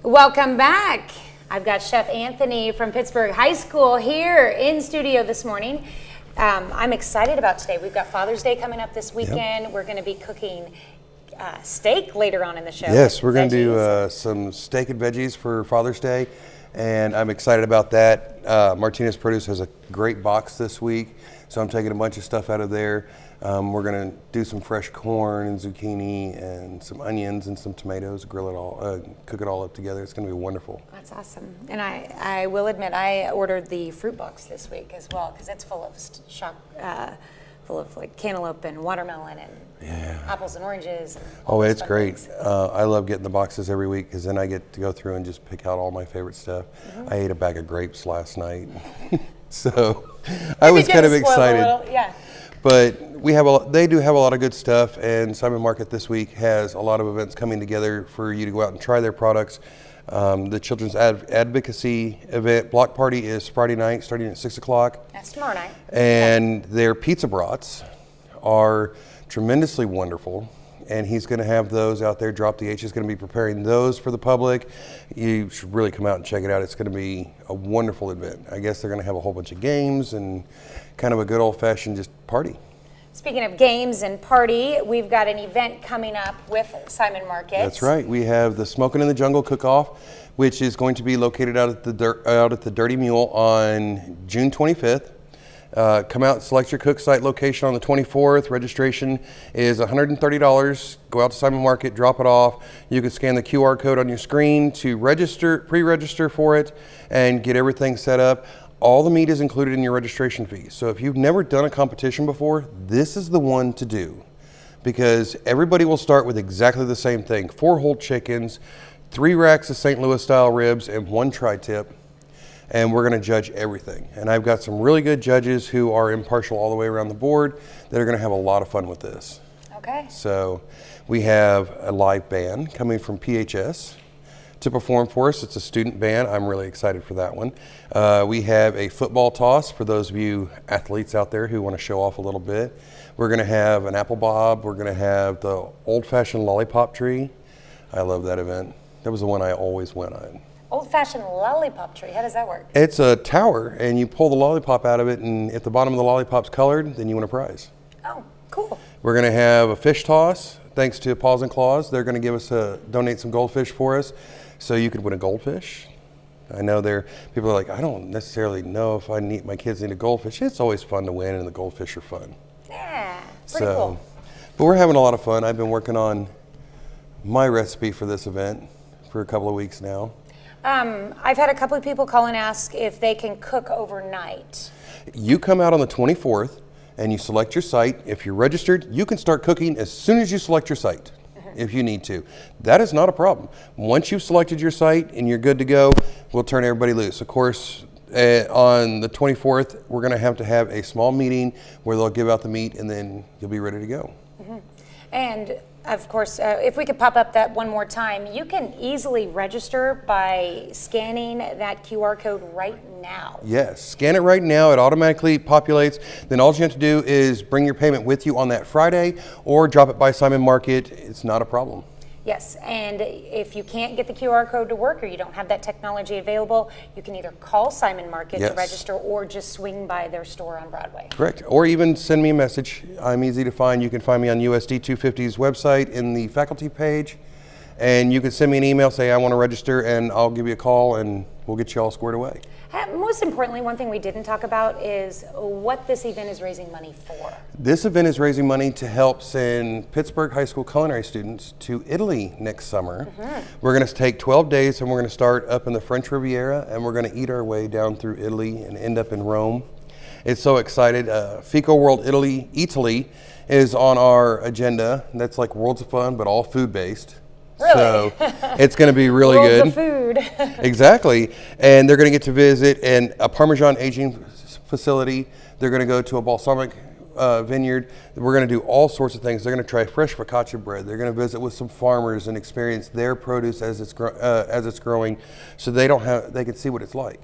Welcome back. I've got Chef Anthony from Pittsburgh High School here in studio this morning. I'm excited about today. We've got Father's Day coming up this weekend. Yep. We're going to be cooking steak later on in the show. Yes, we're going to do some steak and veggies for Father's Day, and I'm excited about that. Martinez Produce has a great box this week, so I'm taking a bunch of stuff out of there. We're going to do some fresh corn and zucchini and some onions and some tomatoes, grill it all, cook it all up together. It's going to be wonderful. That's awesome. And I will admit, I ordered the fruit box this week as well, because it's full of like cantaloupe and watermelon and apples and oranges. And it's great. I love getting the boxes every week, because then I get to go through and just pick out all my favorite stuff. Mm-hmm. I ate a bag of grapes last night, so I was kind of excited. But they do have a lot of good stuff, and Simon Market this week has a lot of events coming together for you to go out and try their products. The Children's Advocacy event, block party, is Friday night starting at 6 o'clock. That's tomorrow night. And their pizza brats are tremendously wonderful, and he's going to have those out there. Drop the H is going to be preparing those for the public. You should really come out and check it out. It's going to be a wonderful event. I guess they're going to have a whole bunch of games and kind of a good old-fashioned just party. Speaking of games and party, we've got an event coming up with Simon Market. That's right. We have the Smokin' in the Jungle Cook-Off, which is going to be located out at the Dirty Mule on June 25th. Come out and select your cook site location on the 24th. Registration is $130. Go out to Simon Market, drop it off. You can scan the QR code on your screen to pre-register for it, and get everything set up. All the meat is included in your registration fee. So if you've never done a competition before, this is the one to do, because everybody will start with exactly the same thing: 4 whole chickens, 3 racks of St. Louis style ribs, and 1 tri-tip. And we're going to judge everything. And I've got some really good judges who are impartial all the way around the board that are going to have a lot of fun with this. Okay. So we have a live band coming from PHS to perform for us. It's a student band. I'm really excited for that one. We have a football toss for those of you athletes out there who want to show off a little bit. We're going to have an apple bob. We're going to have the old-fashioned lollipop tree. I love that event. That was the one I always went on. Old-fashioned lollipop tree. How does that work? It's a tower, and you pull the lollipop out of it, and if the bottom of the lollipop's colored, then you win a prize. Oh, cool. We're going to have a fish toss. Thanks to Paws and Claws, they're going to give us donate some goldfish for us, so you could win a goldfish. I know people are like, I don't necessarily know if my kids need a goldfish. It's always fun to win, and the goldfish are fun. Yeah, pretty cool. But we're having a lot of fun. I've been working on my recipe for this event for a couple of weeks now. I've had a couple of people call and ask if they can cook overnight. You come out on the 24th and you select your site. If you're registered, you can start cooking as soon as you select your site, if you need to. That is not a problem. Once you've selected your site and you're good to go, we'll turn everybody loose. Of course, on the 24th, we're going to have a small meeting where they'll give out the meat, and then you'll be ready to go. Mm-hmm. And of course, if we could pop up that one more time, you can easily register by scanning that QR code right now. Yes, scan it right now. It automatically populates. Then all you have to do is bring your payment with you on that Friday, or drop it by Simon Market. It's not a problem. Yes, and if you can't get the QR code to work, or you don't have that technology available, you can either call Simon Market to register, or just swing by their store on Broadway. Correct, or even send me a message. I'm easy to find. You can find me on USD 250's website in the faculty page, and you can send me an email, say I want to register, and I'll give you a call, and we'll get you all squared away. Most importantly, one thing we didn't talk about is what this event is raising money for. This event is raising money to help send Pittsburgh High School culinary students to Italy next summer. Mm-hmm. We're going to take 12 days, and we're going to start up in the French Riviera, and we're going to eat our way down through Italy and end up in Rome. It's so excited. FICO World Italy is on our agenda. That's like Worlds of Fun, but all food-based. Really? So it's going to be really Worlds good. Of food. Exactly. And they're going to get to visit a Parmesan aging facility. They're going to go to a balsamic vineyard. We're going to do all sorts of things. They're going to try fresh focaccia bread. They're going to visit with some farmers and experience their produce as it's growing, so they can see what it's like.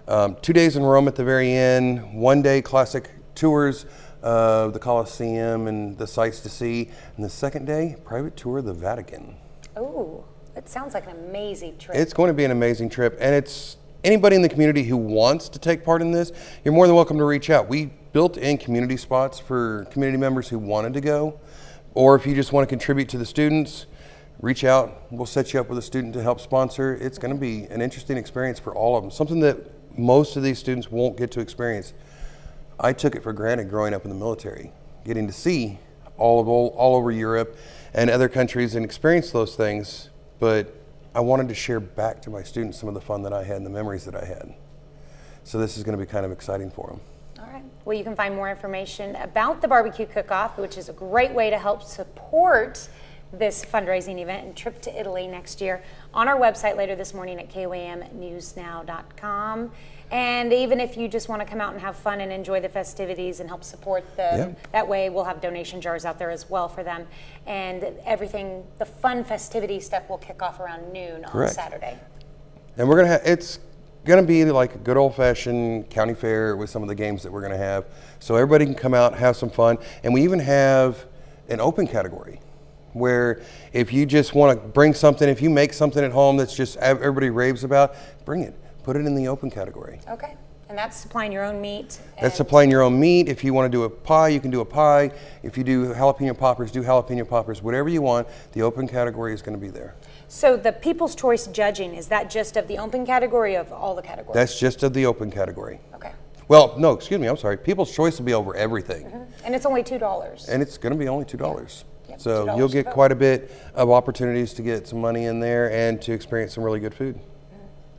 2 days in Rome at the very end. 1 day classic tours of the Colosseum and the sights to see. And the second day, private tour of the Vatican. Oh, It sounds like an amazing trip. It's going to be an amazing trip, and it's anybody in the community who wants to take part in this, you're more than welcome to reach out. We built in community spots for community members who wanted to go, or if you just want to contribute to the students, reach out. We'll set you up with a student to help sponsor. It's going to be an interesting experience for all of them, something that most of these students won't get to experience. I took it for granted growing up in the military, getting to see all over Europe and other countries and experience those things, but I wanted to share back to my students some of the fun that I had and the memories that I had. So this is going to be kind of exciting for them. All right. Well, you can find more information about the barbecue cook-off, which is a great way to help support this fundraising event and trip to Italy next year, on our website later this morning at KOAMnewsnow.com. And even if you just want to come out and have fun and enjoy the festivities and help support them, that way we'll have donation jars out there as well for them. And everything, the fun festivity stuff will kick off around noon on Saturday. And we're going to have, it's going to be like a good old-fashioned county fair with some of the games that we're going to have. So everybody can come out, have some fun. And we even have an open category, where if you just want to bring something, if you make something at home that's just everybody raves about, bring it. Put it in the open category. Okay. And that's supplying your own meat? That's supplying your own meat. If you want to do a pie, you can do a pie. If you do jalapeno poppers, do jalapeno poppers. Whatever you want, the open category is going to be there. So the People's Choice judging, is that just of the open category or of all the categories? That's just of the open category. Okay. Well, no, excuse me, I'm sorry. People's Choice will be over everything. And it's only $2. And it's going to be only $2. Yep, so $2 you'll get quite a bit of opportunities to get some money in there and to experience some really good food.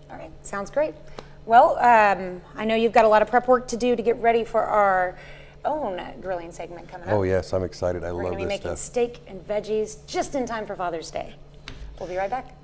All right, sounds great. Well, I know you've got a lot of prep work to do to get ready for our own grilling segment coming up. Oh yes, I'm excited. I We're love going to be this making stuff. steak and veggies just in time for Father's Day. We'll be right back.